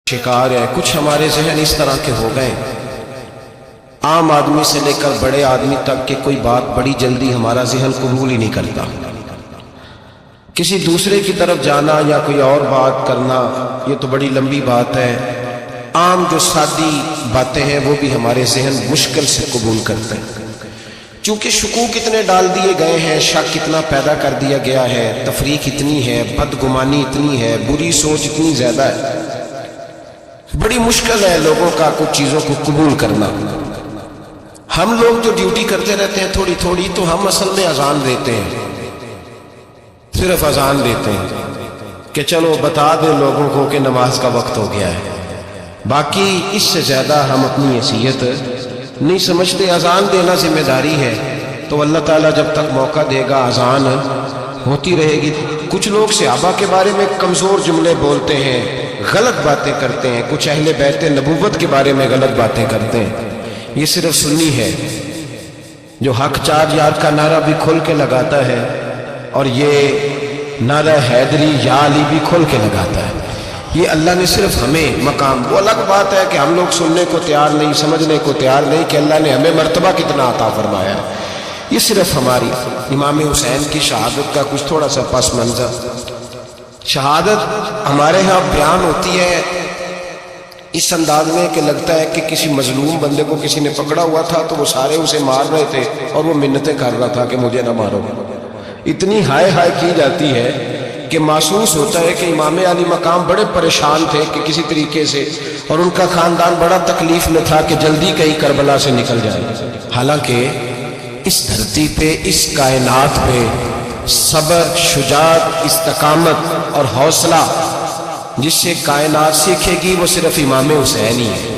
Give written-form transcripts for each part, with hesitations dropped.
शिकार है। कुछ हमारे जहन इस तरह के हो गए, आम आदमी से लेकर बड़े आदमी तक के कोई बात बड़ी जल्दी हमारा जहन कबूल ही नहीं करता। किसी दूसरे की तरफ जाना या कोई और बात करना ये तो बड़ी लंबी बात है। आम जो सादी बातें हैं वो भी हमारे जहन मुश्किल से कबूल करते हैं, क्योंकि शकूक इतने डाल दिए गए हैं, शक इतना पैदा कर दिया गया है, तफरीक इतनी है, बदगुमानी इतनी है, बुरी सोच इतनी ज्यादा है, बड़ी मुश्किल है लोगों का कुछ चीजों को कबूल करना। हम लोग जो ड्यूटी करते रहते हैं थोड़ी थोड़ी, तो हम असल में अजान देते हैं, सिर्फ अजान देते हैं कि चलो बता दें लोगों को कि नमाज का वक्त हो गया है। बाकी इससे ज्यादा हम अपनी हैसियत नहीं समझते। अजान देना जिम्मेदारी है, तो अल्लाह ताला जब तक मौका देगा अजान होती रहेगी। कुछ लोग सहाबा के बारे में कमजोर जुमले बोलते हैं, गलत बातें करते हैं, कुछ अहले बैत नबूवत के बारे में गलत बातें करते हैं। ये सिर्फ सुन्नी है जो हक चार याद का नारा भी खोल के लगाता है, और ये नारा हैदरी या अली भी खोल के लगाता है। ये अल्लाह ने सिर्फ हमें मकाम, वो अलग बात है कि हम लोग सुनने को तैयार नहीं, समझने को तैयार नहीं कि अल्लाह ने हमें मर्तबा कितना अता फरमाया है। ये सिर्फ हमारी इमाम हुसैन की शहादत का कुछ थोड़ा सा पस मंजर। शहादत हमारे यहाँ बयान होती है इस अंदाज में कि लगता है कि किसी मजलूम बंदे को किसी ने पकड़ा हुआ था, तो वो सारे उसे मार रहे थे और वो मिन्नतें कर रहा था कि मुझे ना मारो। इतनी हाय हाय की जाती है कि महसूस होता है कि इमाम अली मकाम बड़े परेशान थे कि किसी तरीके से, और उनका खानदान बड़ा तकलीफ में था कि जल्दी कहीं करबला से निकल जाए। हालांकि इस धरती पे, इस कायनात पे सबर, शुजात, इस्तकामत और हौसला जिससे कायनात सीखेगी वो सिर्फ इमाम हुसैन ही है।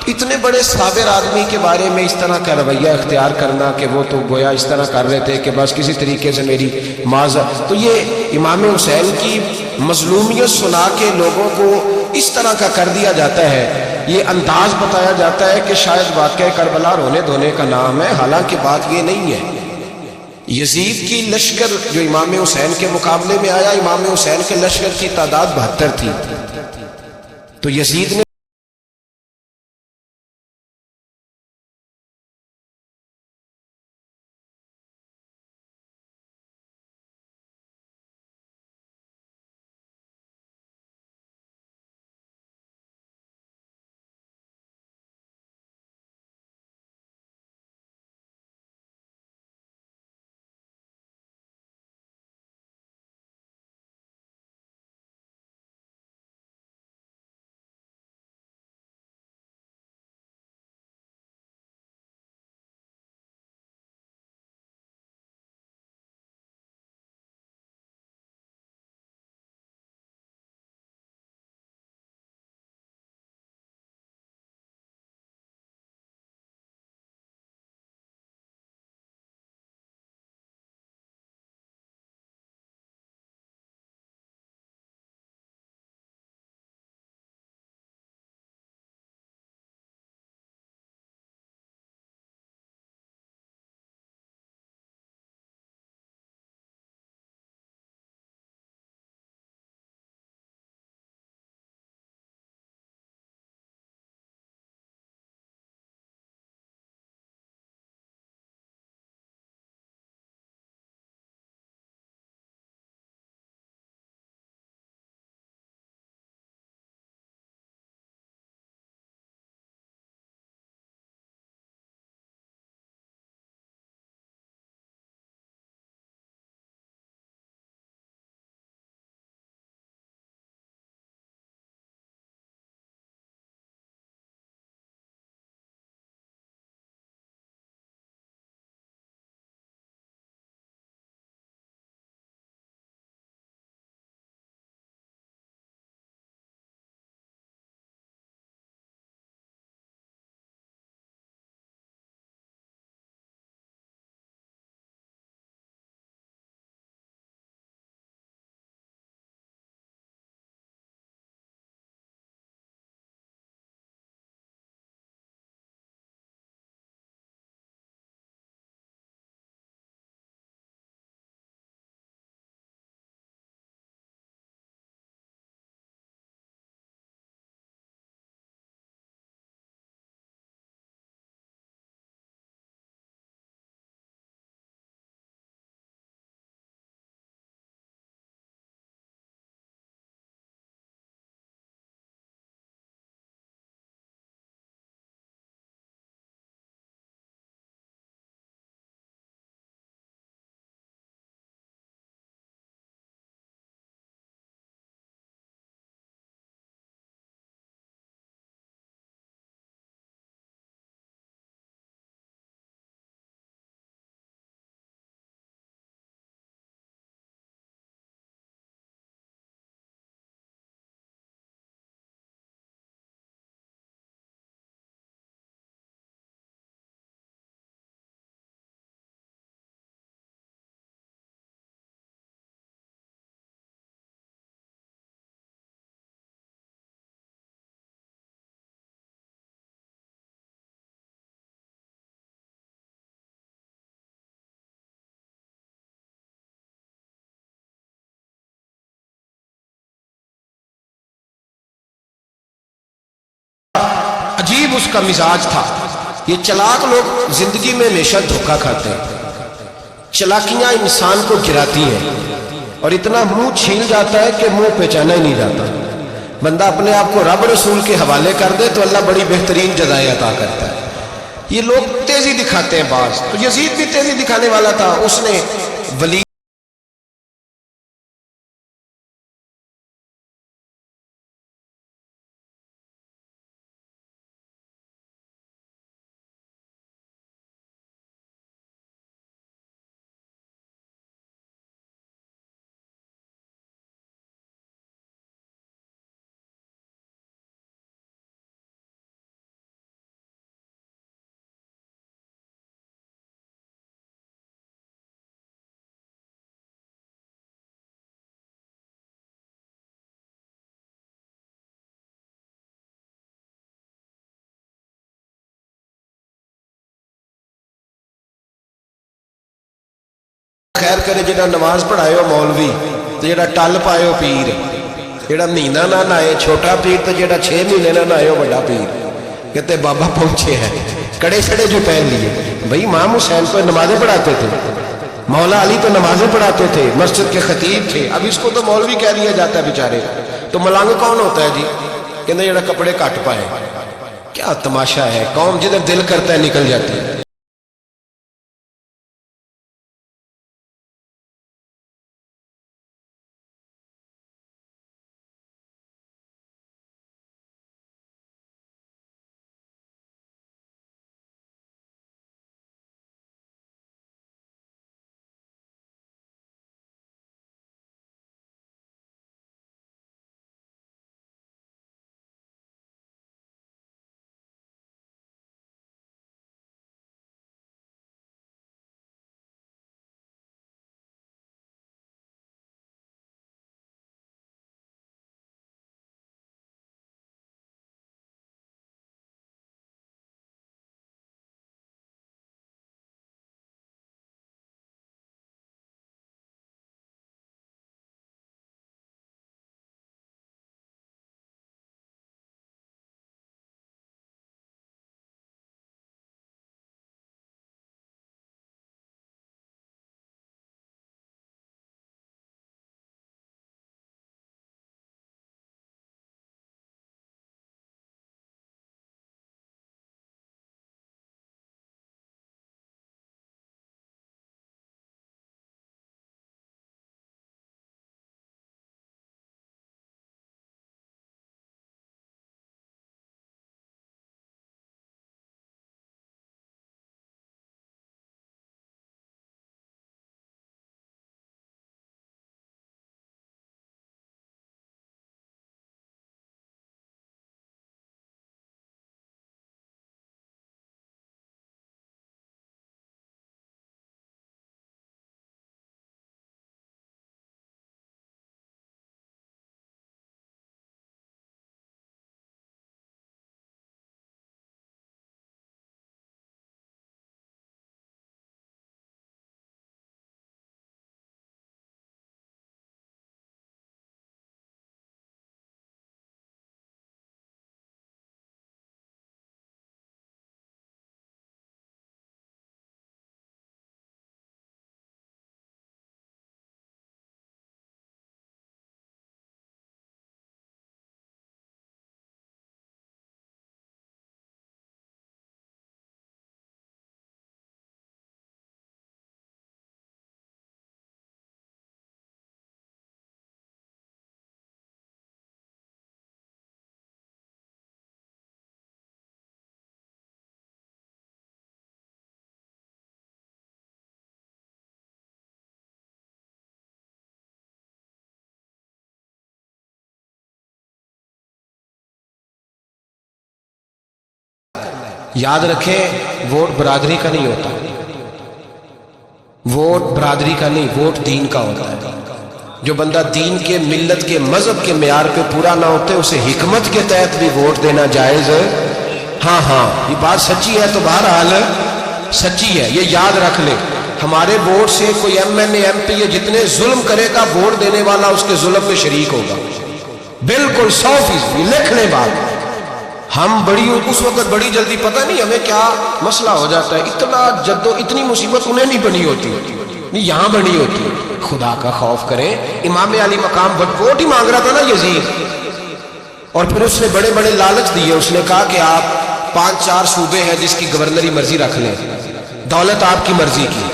इतने बड़े साबिर आदमी के बारे में इस तरह का रवैया इख्तियार करना कि वो तो गोया इस तरह कर रहे थे कि बस किसी तरीके से मेरी माज़रत, तो ये इमाम हुसैन की मजलूमियत सुना के लोगों को इस तरह का कर दिया जाता है। ये अंदाज बताया जाता है कि शायद वाकई करबला रोने धोने का नाम है, हालांकि बात ये नहीं है। यजीद की लश्कर जो इमाम हुसैन के मुकाबले में आया, इमाम हुसैन के लश्कर की तादाद 72 थी, तो यजीद ने अजीब उसका मिजाज था। ये चालाक लोग जिंदगी में हमेशा धोखा खाते हैं। चालाकियां इंसान को गिराती हैं और इतना मुंह छील जाता है कि मुंह पहचाना ही नहीं जाता। बंदा अपने आप को रब रसूल के हवाले कर दे तो अल्लाह बड़ी बेहतरीन जज़ाएं अता करता है। ये लोग तेजी दिखाते हैं बाज, तो यजीद भी तेजी दिखाने वाला था। उसने वली खैर करे जिहड़ा नमाज पढ़ाए मौलवी तो जिहड़ा टल पाए पीर, जिहड़ा महीना ना नहाए छोटा पीर, तो जिहड़ा 6 महीने ना नहाए बड़ा पीर। कहते बाबा पहुंचे हैं, कड़े छड़े जो पहन लिए। भाई इमाम हुसैन तो नमाजें पढ़ाते थे, मौला अली तो नमाजें पढ़ाते थे, मस्जिद के खतीब थे। अब इसको तो मौलवी कह दिया जाता है बेचारे। तो मलंग कौन होता है जी? कहते जिहड़ा कपड़े घट पाए। क्या तमाशा है, कौम जिधर दिल करता है निकल जाती है। याद रखें, वोट बरादरी का नहीं होता, वोट बरादरी का नहीं, वोट दीन का होता है। जो बंदा दीन के, मिल्लत के, मजहब के मेयार पे पूरा ना होते उसे हिकमत के तहत भी वोट देना जायज है। हाँ हाँ, ये बात सच्ची है, तो बहरहाल सच्ची है, ये याद रख ले। हमारे वोट से कोई MNA MP ये जितने जुल्म करेगा, वोट देने वाला उसके जुल्म में शरीक होगा, बिल्कुल 100%। लिख ले बात, हम बड़ी उस वक्त बड़ी जल्दी, पता नहीं हमें क्या मसला हो जाता है, इतना जद्दो, इतनी मुसीबत उन्हें नहीं बनी होती, नहीं यहां बनी होती। खुदा का खौफ करें, इमाम अली मकाम वोट ही मांग रहा था ना यजीद, और फिर उसने बड़े बड़े लालच दिए। उसने कहा कि आप 5-4 सूबे हैं जिसकी गवर्नरी मर्जी रख लें, दौलत आपकी मर्जी की।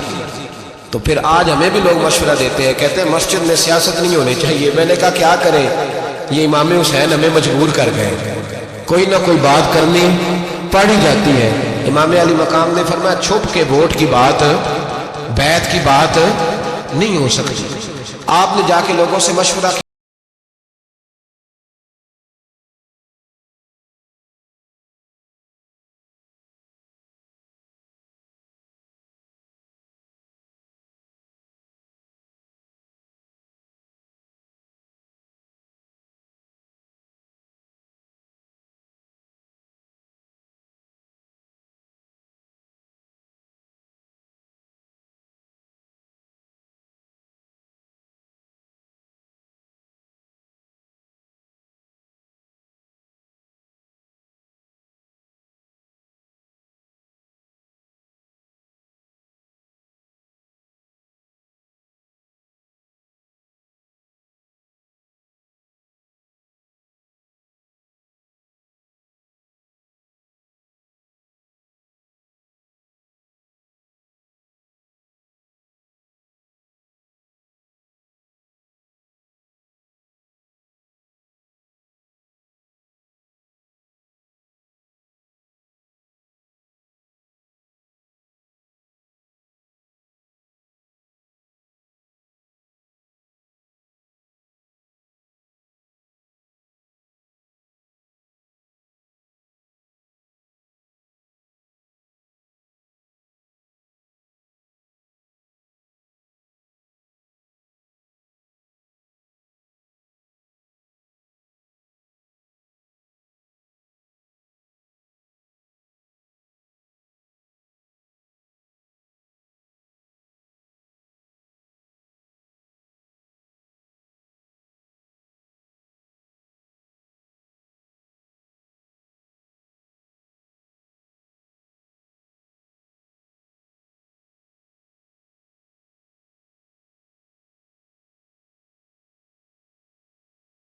तो फिर आज हमें भी लोग मशवरा देते हैं, कहते हैं मस्जिद में सियासत नहीं होनी चाहिए। मैंने कहा क्या करें, ये इमाम हुसैन हमें मजबूर कर गए, कोई ना कोई बात करनी पड़ ही जाती है। इमाम अली मकाम ने फरमाया छुप के वोट की बात, बैत की बात नहीं हो सकती। आपने जाके लोगों से मशवरा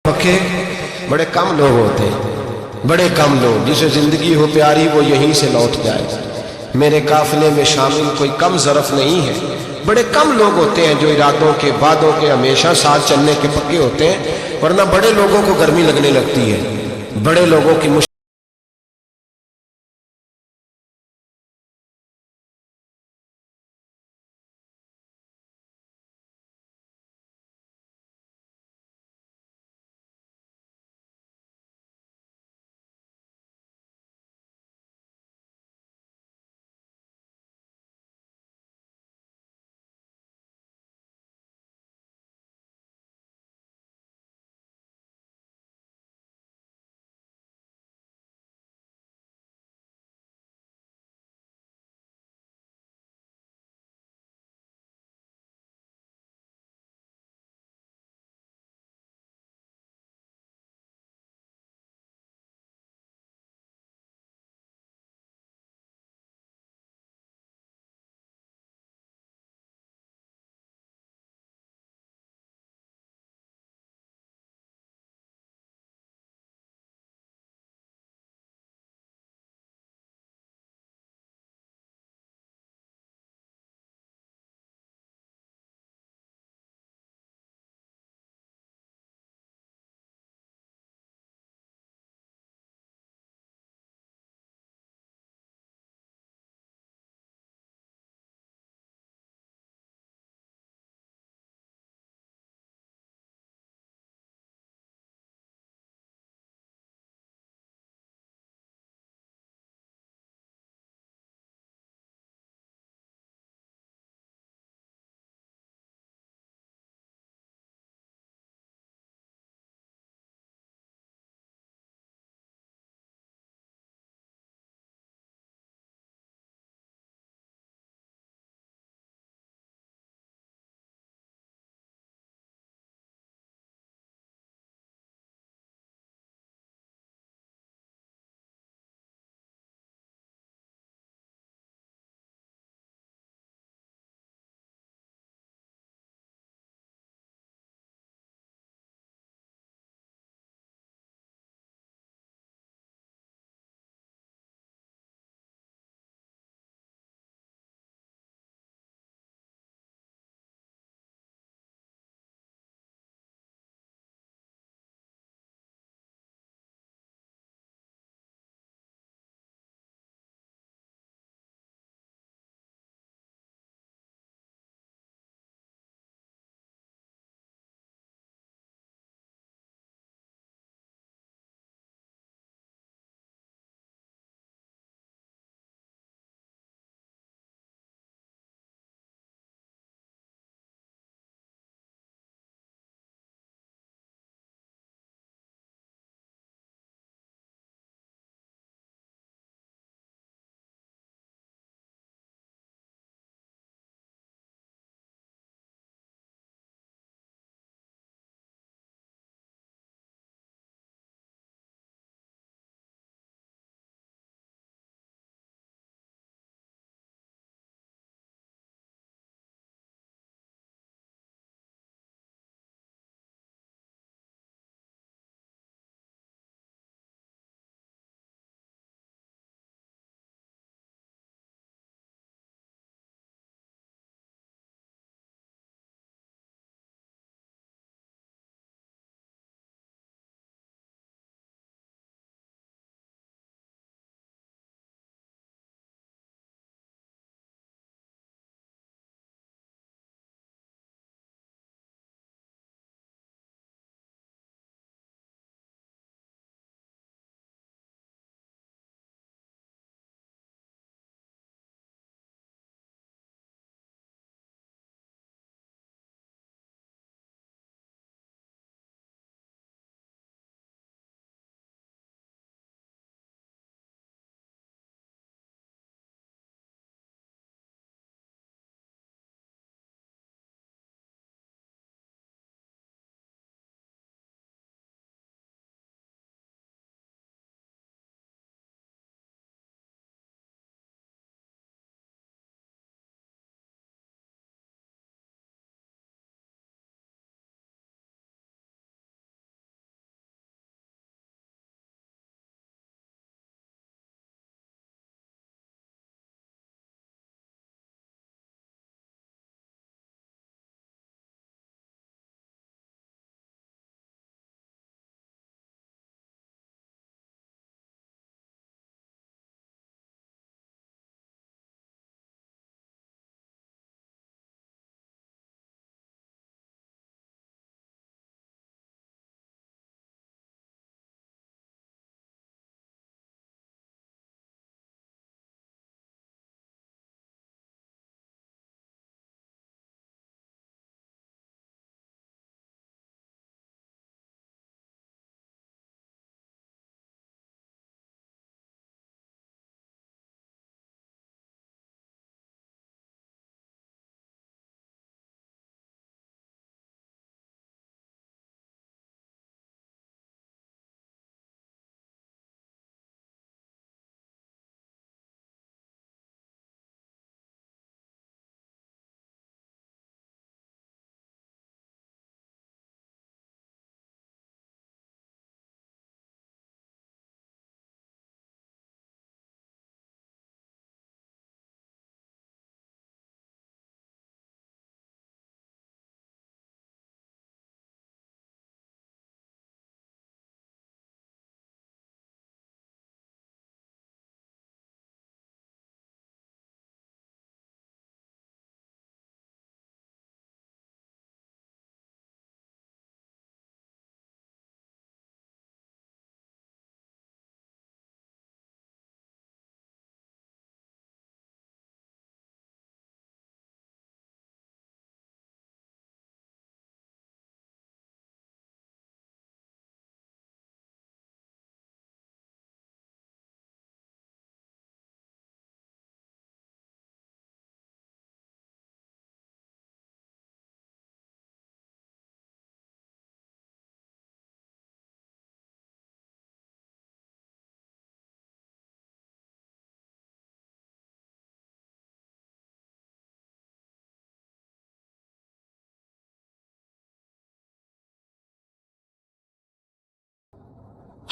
पक्के बड़े कम लोग होते हैं, बड़े कम लोग, जिसे जिंदगी हो प्यारी वो यहीं से लौट जाए। मेरे काफिले में शामिल कोई कम ज़रफ नहीं है। बड़े कम लोग होते हैं जो इरादों के, वादों के हमेशा साथ चलने के पक्के होते हैं, वरना बड़े लोगों को गर्मी लगने लगती है, बड़े लोगों की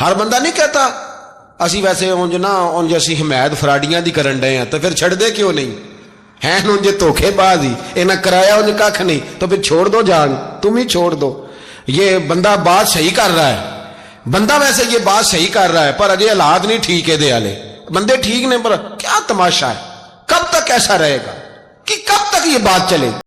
हर बंदा नहीं कहता असी वैसे उंज ना उंज असी हिमायत फराडियां दी करन डे हैं, तो फिर छड़दे क्यों नहीं हैं? उंज धोखेबाज ही इन्हें कराया उंज कख नहीं, तो फिर छोड़ दो जान, तुम ही छोड़ दो। ये बंदा बात सही कर रहा है, बंदा वैसे ये बात सही कर रहा है, पर अजय हालात नहीं ठीक है दे आले बंदे ठीक ने, पर क्या तमाशा है? कब तक ऐसा रहेगा कि कब तक ये बात चलेगी?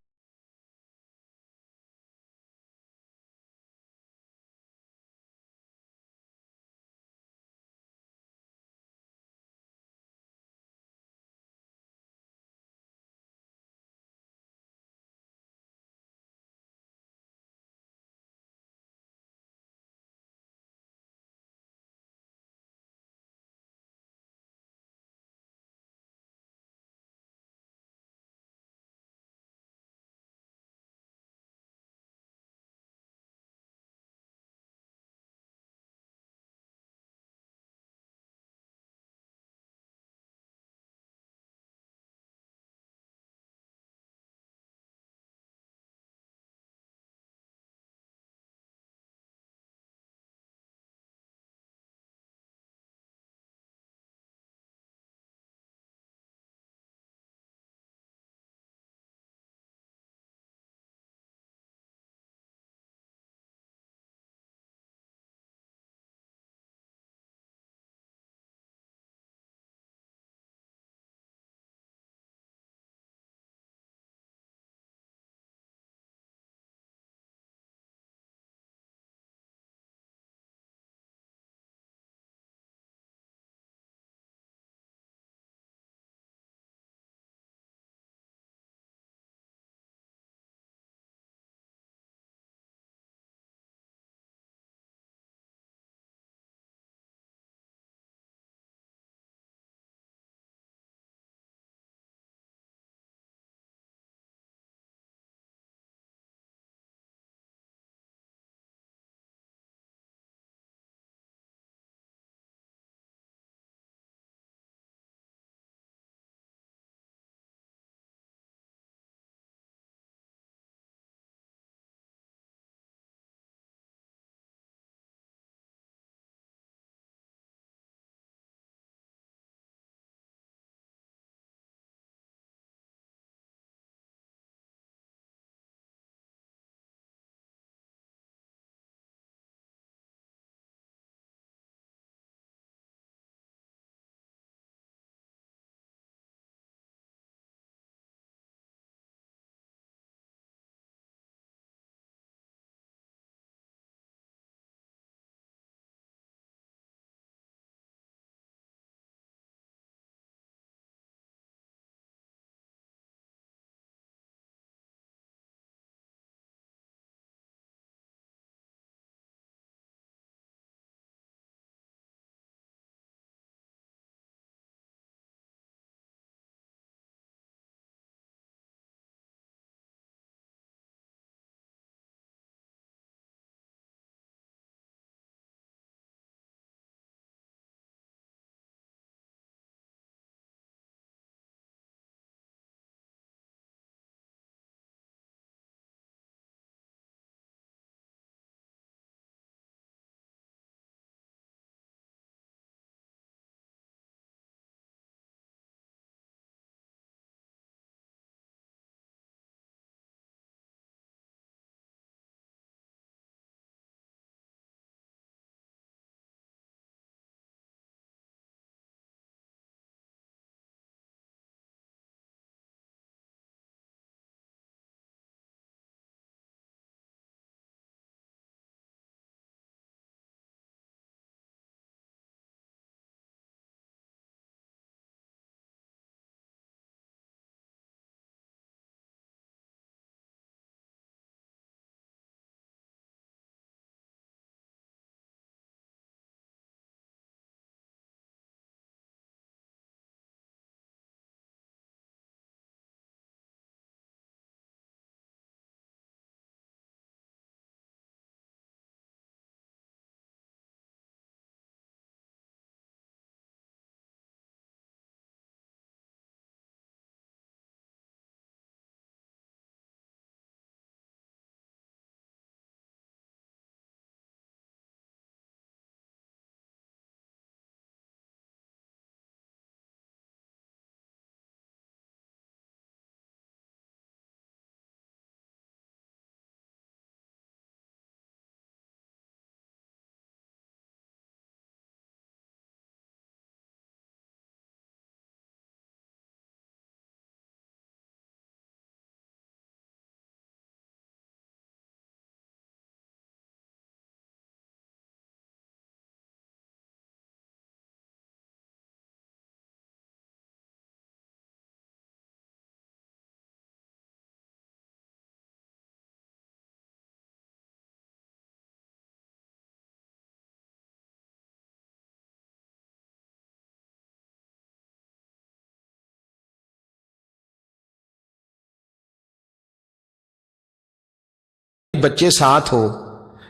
बच्चे साथ हो,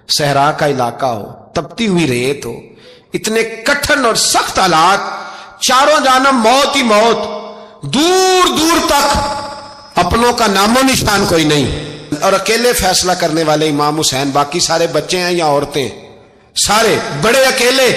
सहरा का इलाका हो, तपती हुई रेत हो, इतने कठिन और सख्त हालात, चारों जानब मौत ही मौत, दूर दूर तक अपनों का नामो निशान कोई नहीं, और अकेले फैसला करने वाले इमाम हुसैन, बाकी सारे बच्चे हैं या औरतें, सारे बड़े अकेले।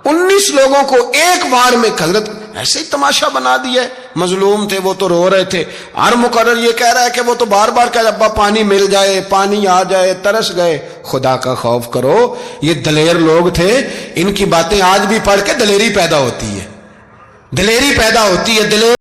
19 लोगों को एक बार में हजरत ऐसे ही तमाशा बना दिया है। मजलूम थे वो तो रो रहे थे, हर मुकर्रर ये कह रहा है कि वो तो बार बार कह रहा अब्बा पानी मिल जाए, पानी आ जाए, तरस गए। खुदा का खौफ करो, ये दलेर लोग थे, इनकी बातें आज भी पढ़ के दलेरी पैदा होती है, दलेरी पैदा होती है। दलेर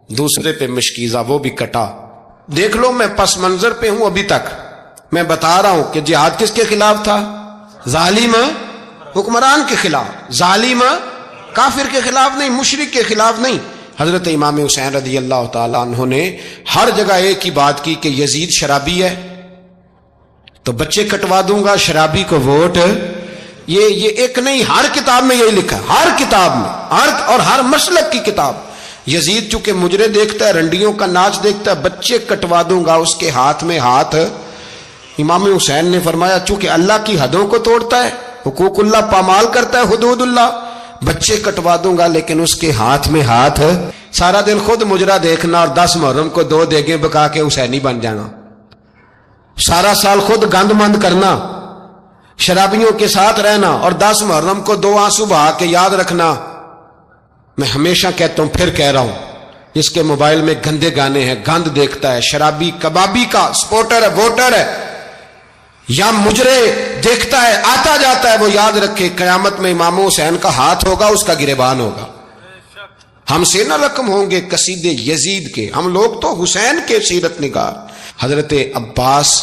दूसरे पे मशकीजा, वो भी कटा। देख लो मैं पस मंजर पे हूं अभी तक, मैं बता रहा हूं कि जिहाद किसके खिलाफ था? जालिम हुक्मरान के खिलाफ, जालिम काफिर के खिलाफ नहीं, मुशरिक के खिलाफ नहीं। हजरत इमाम हुसैन रज़ी अल्लाह तआला अन्हु ने हर जगह एक ही बात की कि यजीद शराबी है तो बच्चे कटवा दूंगा, शराबी को वोट। ये एक नहीं, हर किताब में यही लिखा, हर किताब में, हर मसलक की किताब। यजीद चूंकि मुजरे देखता है, रंडियों का नाच देखता है, बच्चे कटवा दूंगा, उसके हाथ में हाथ। इमाम हुसैन ने फरमाया चूंकि अल्लाह की हदों को तोड़ता है, हुकूकुल्लाह पामाल करता है, हुदूदुल्लाह, बच्चे कटवा दूंगा लेकिन उसके हाथ में हाथ। सारा दिन खुद मुजरा देखना और 10 मुहर्रम को 2 देगें पका के हुसैनी बन जाना, सारा साल खुद गंदमंद करना, शराबियों के साथ रहना और 10 मुहर्रम को 2 आंसू बहा के याद रखना। मैं हमेशा कहता हूं, फिर कह रहा हूं, जिसके मोबाइल में गंदे गाने हैं, गंद देखता है, शराबी कबाबी का सपोर्टर है, वोटर है, या मुजरे देखता है, आता जाता है, वो याद रखे कयामत में इमाम हुसैन का हाथ होगा, उसका गिरेबान होगा। हमसे न रकम होंगे कसीदे यजीद के, हम लोग तो हुसैन के सीरत निगार। हजरत अब्बास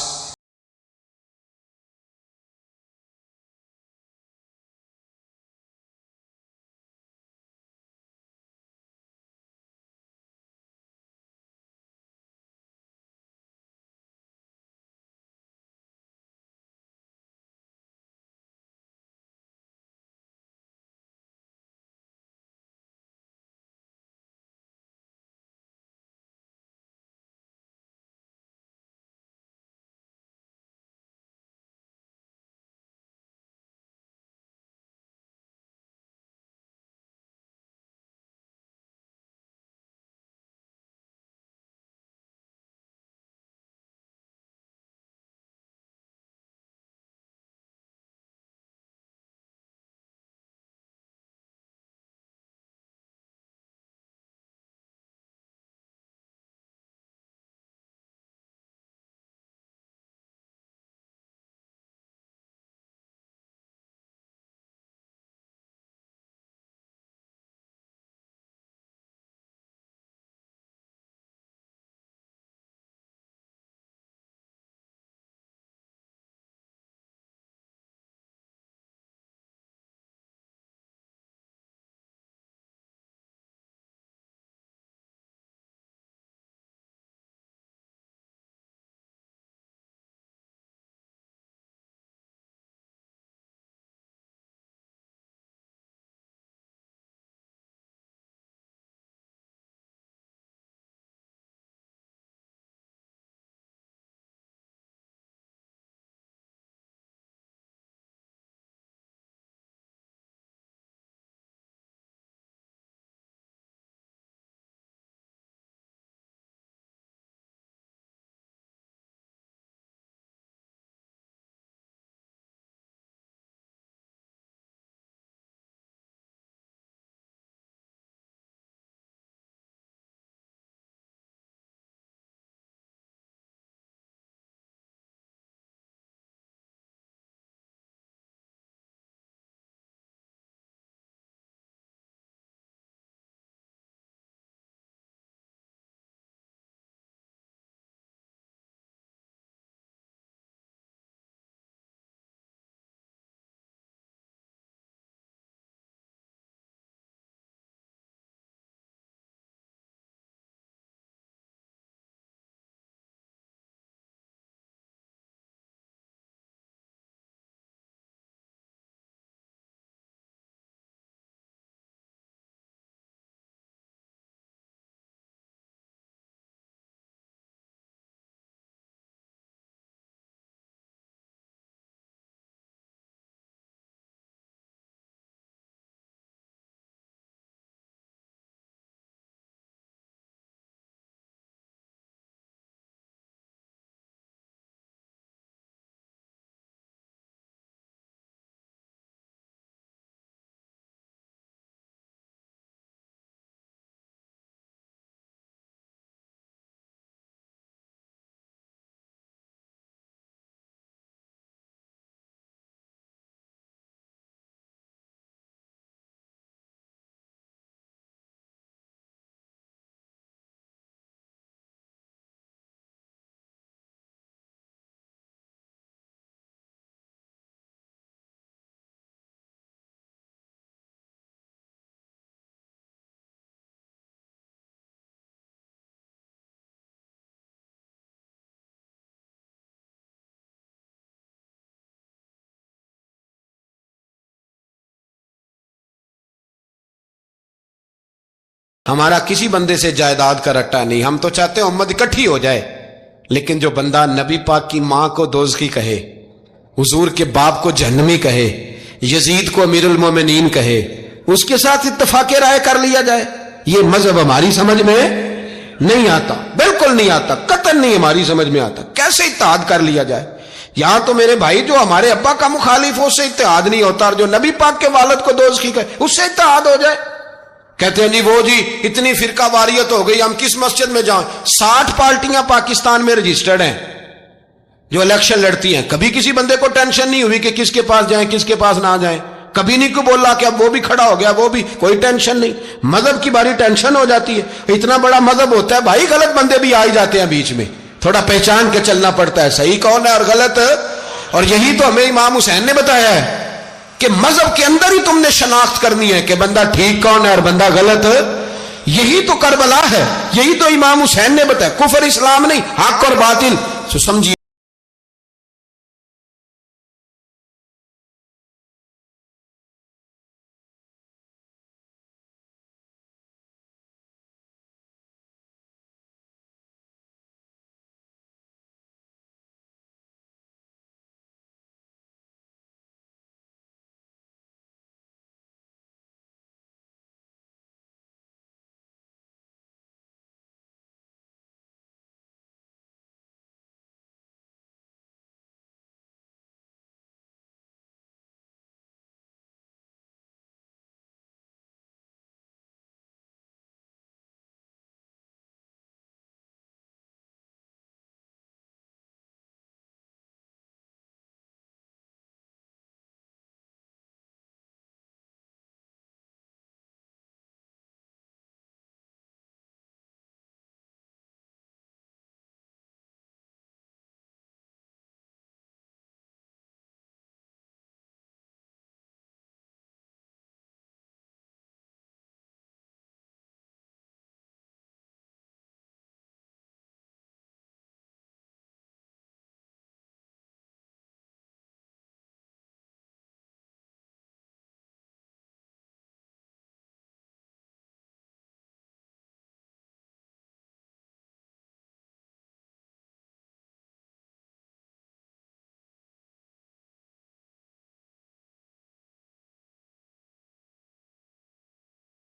हमारा किसी बंदे से जायदाद का रट्टा नहीं, हम तो चाहते हैं उम्मत इकट्ठी हो जाए। लेकिन जो बंदा नबी पाक की मां को दोज़खी कहे, हुजूर के बाप को जहन्नमी कहे, यजीद को अमीरुल मोमिनीन कहे, उसके साथ इत्तफाक़े राय कर लिया जाए, ये मजहब हमारी समझ में नहीं आता, बिल्कुल नहीं आता, कतई नहीं हमारी समझ में आता। कैसे इत्तेहाद कर लिया जाए? यहां तो मेरे भाई जो हमारे अब्बा का मुखालिफ हो उससे इत्तेहाद नहीं होता, और जो नबी पाक के वालिद को दोज़खी कहे उससे इत्तेहाद हो जाए। कहते हैं जी वो जी इतनी फिरका वारियत हो गई, हम किस मस्जिद में जाएं? 60 पार्टियां पाकिस्तान में रजिस्टर्ड हैं जो इलेक्शन लड़ती हैं। कभी किसी बंदे को टेंशन नहीं हुई कि किसके पास जाएं किसके पास ना जाएं। कभी नहीं को बोला कि अब वो भी खड़ा हो गया, वो भी, कोई टेंशन नहीं। मजहब की बारी टेंशन हो जाती है। इतना बड़ा मजहब होता है भाई, गलत बंदे भी आ ही जाते हैं बीच में, थोड़ा पहचान के चलना पड़ता है सही कौन है और गलत। और यही तो हमें इमाम हुसैन ने बताया है कि मजहब के अंदर ही तुमने शनाख्त करनी है कि बंदा ठीक कौन है और बंदा गलत। यही तो करबला है, यही तो इमाम हुसैन ने बताया, कुफर इस्लाम नहीं, हक और बातिल। तो समझिए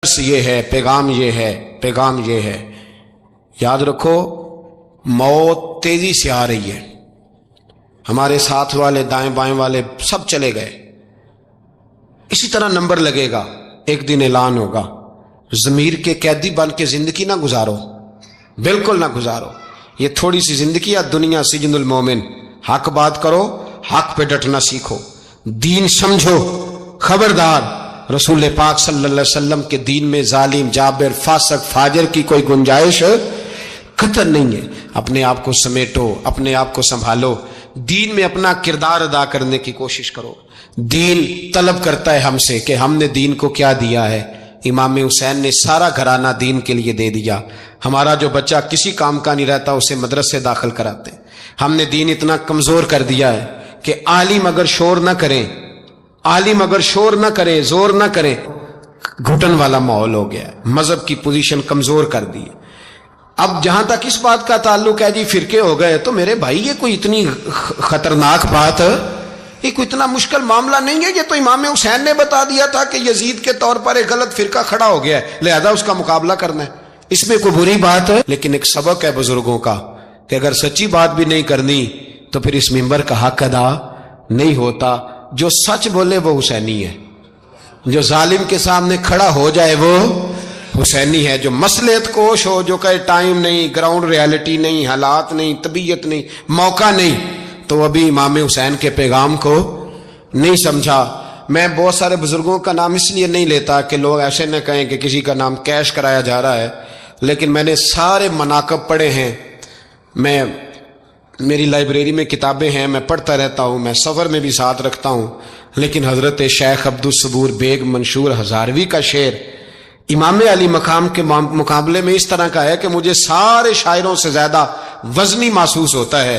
ये है पैगाम, ये है पैगाम, ये है। याद रखो मौत तेजी से आ रही है। हमारे साथ वाले दाएं बाएं वाले सब चले गए, इसी तरह नंबर लगेगा, एक दिन ऐलान होगा। ज़मीर के कैदी बन के जिंदगी ना गुजारो, बिल्कुल ना गुजारो। ये थोड़ी सी जिंदगी है दुनिया सिजनुल मोमिन। हक बात करो, हक पे डटना सीखो, दीन समझो। खबरदार रसूल पाक सल्लल्लाहु अलैहि वसल्लम के दीन में जालिम, जाबिर, फासक, फाजिर की कोई गुंजाइश कतई नहीं है। अपने आप को समेटो, अपने आप को संभालो, दीन में अपना किरदार अदा करने की कोशिश करो। दीन तलब करता है हमसे कि हमने दीन को क्या दिया है। इमाम हुसैन ने सारा घराना दीन के लिए दे दिया। हमारा जो बच्चा किसी काम का नहीं रहता उसे मदरसे दाखिल कराते। हमने दीन इतना कमजोर कर दिया है कि आलिम अगर शोर ना करें, आलिम अगर शोर ना करे, जोर ना करे, घुटन वाला माहौल हो गया। मजहब की पोजीशन कमजोर कर दी। अब जहां तक इस बात का ताल्लुक है जी फिरके हो गए, तो मेरे भाई ये कोई इतनी खतरनाक बात, ये कोई इतना मुश्किल मामला नहीं है। ये तो इमाम हुसैन ने बता दिया था कि यजीद के तौर पर एक गलत फिरका खड़ा हो गया है, लिहाजा उसका मुकाबला करना है। इसमें कोई बुरी बात है, लेकिन एक सबक है बुजुर्गों का कि अगर सच्ची बात भी नहीं करनी तो फिर इस मिंबर का हक अदा नहीं होता। जो सच बोले वो हुसैनी है, जो जालिम के सामने खड़ा हो जाए वो हुसैनी है। जो मसलेत कोश हो, जो कहे टाइम नहीं, ग्राउंड रियलिटी नहीं, हालात नहीं, तबीयत नहीं, मौका नहीं, तो अभी इमाम हुसैन के पैगाम को नहीं समझा। मैं बहुत सारे बुजुर्गों का नाम इसलिए नहीं लेता कि लोग ऐसे न कहें कि किसी का नाम कैश कराया जा रहा है, लेकिन मैंने सारे मनाकब पढ़े हैं। मेरी लाइब्रेरी में किताबें हैं, मैं पढ़ता रहता हूँ, मैं सफ़र में भी साथ रखता हूँ। लेकिन हज़रत शेख अब्दुल सबूर बेग मंशूर हज़ारवी का शेर इमाम अली मकाम के मुकाबले में इस तरह का है कि मुझे सारे शायरों से ज़्यादा वज़नी महसूस होता है।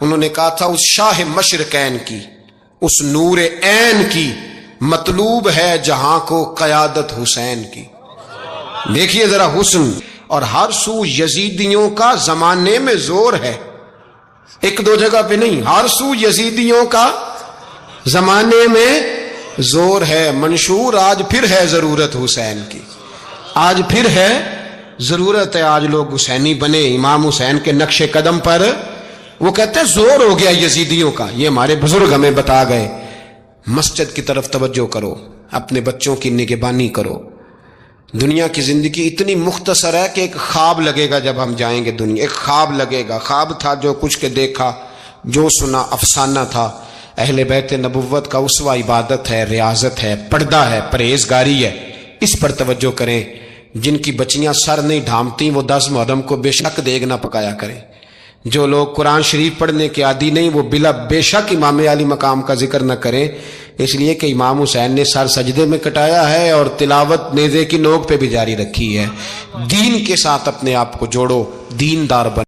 उन्होंने कहा था, उस शाह मशरकैन की, उस नूर ऐन की मतलूब है जहां को क़यादत हुसैन की। देखिए जरा हुस्न। और हर सू यजीदियों का जमाने में जोर है, एक दो जगह पे नहीं, हर सू यजीदियों का जमाने में जोर है। मंशूर आज फिर है जरूरत हुसैन की, आज फिर है जरूरत है, आज लोग हुसैनी बने, इमाम हुसैन के नक्शे कदम पर। वो कहते हैं जोर हो गया यजीदियों का, ये हमारे बुजुर्ग हमें बता गए। मस्जिद की तरफ तवज्जो करो, अपने बच्चों की निगहबानी करो। दुनिया की जिंदगी इतनी मुख्तसर है कि एक ख्वाब लगेगा जब हम जाएंगे दुनिया, एक ख्वाब लगेगा। ख्वाब था जो कुछ के देखा, जो सुना अफसाना था। अहले बैत नबुव्वत का उसवा इबादत है, रियाजत है, पर्दा है, परहेजगारी है। इस पर तवज्जो करें। जिनकी बच्चियां सर नहीं ढांपती वो 10 मुहर्रम को बेशक देग ना पकाया करें। जो लोग कुरान शरीफ पढ़ने के आदी नहीं वो बिला बेशक इमाम अली मकाम का जिक्र न करें, इसलिए कि इमाम हुसैन ने सर सजदे में कटाया है और तिलावत नेज़े की नोक पे भी जारी रखी है। दीन के साथ अपने आप को जोड़ो, दीनदार बनो।